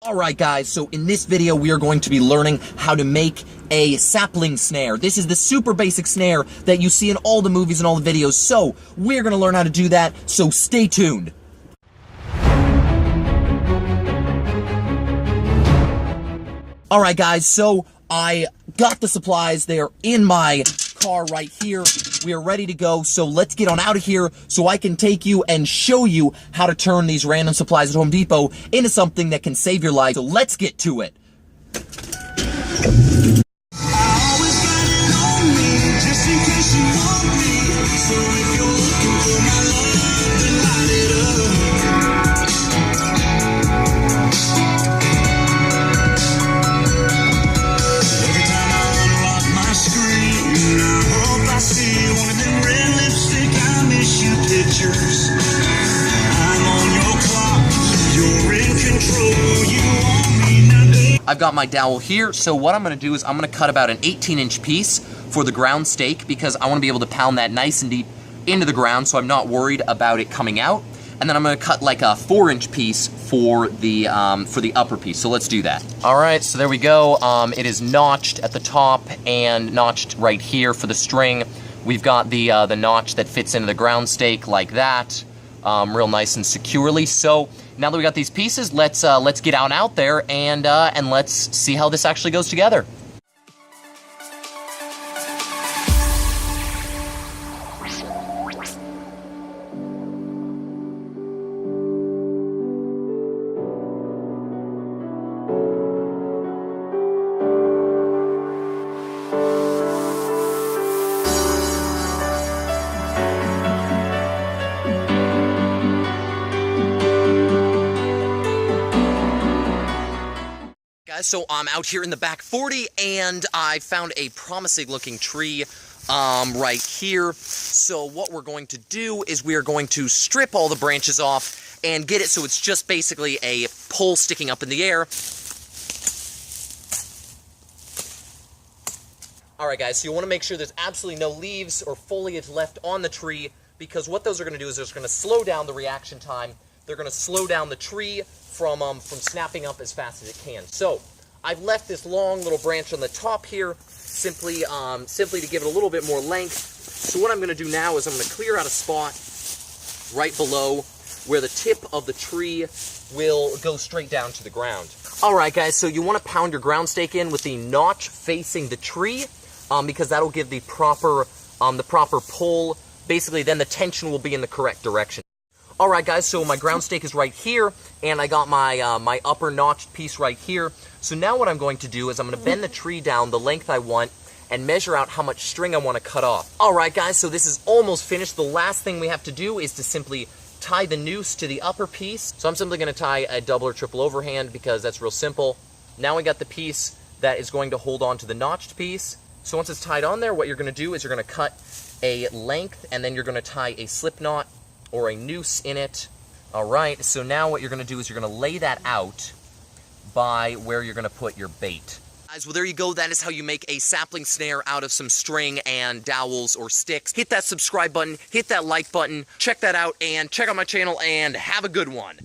Alright guys, so in this video we are going to be learning how to make a sapling snare. This is the super basic snare that you see in all the movies and all the videos, so we're going to learn how to do that, so stay tuned. Alright guys, so I got the supplies, they're in my car right here. We are ready to go, so let's get on out of here so I can take you and show you how to turn these random supplies at Home Depot into something that can save your life. So let's get to it. I've got my dowel here, so what I'm going to do is I'm going to cut about an 18-inch piece for the ground stake because I want to be able to pound that nice and deep into the ground so I'm not worried about it coming out. And then I'm going to cut like a 4-inch piece for the upper piece, so let's do that. Alright, so there we go. It is notched at the top and notched right here for the string. We've got the notch that fits into the ground stake like that, real nice and securely. So now that we got these pieces, let's get out there and let's see how this actually goes together. Guys, so I'm out here in the back 40 and I found a promising looking tree right here. So what we're going to do is we are going to strip all the branches off and get it so it's just basically a pole sticking up in the air. Alright guys, so you want to make sure there's absolutely no leaves or foliage left on the tree because what those are going to do is they're going to slow down the reaction time. They're going to slow down the tree from snapping up as fast as it can. So I've left this long little branch on the top here simply to give it a little bit more length. So what I'm going to do now is I'm going to clear out a spot right below where the tip of the tree will go straight down to the ground. Alright guys, so you want to pound your ground stake in with the notch facing the tree because that'll give the proper pull. Basically then the tension will be in the correct direction. Alright guys, so my ground stake is right here, and I got my my upper notched piece right here. So now what I'm going to do is I'm going to bend the tree down the length I want and measure out how much string I want to cut off. Alright guys, so this is almost finished. The last thing we have to do is to simply tie the noose to the upper piece. So I'm simply going to tie a double or triple overhand because that's real simple. Now we got the piece that is going to hold on to the notched piece. So once it's tied on there, what you're going to do is you're going to cut a length and then you're going to tie a slip knot or a noose in it. Alright, so now what you're going to do is you're going to lay that out by where you're going to put your bait. Guys, well there you go, that is how you make a sapling snare out of some string and dowels or sticks. Hit that subscribe button, hit that like button, check that out, and check out my channel, and have a good one.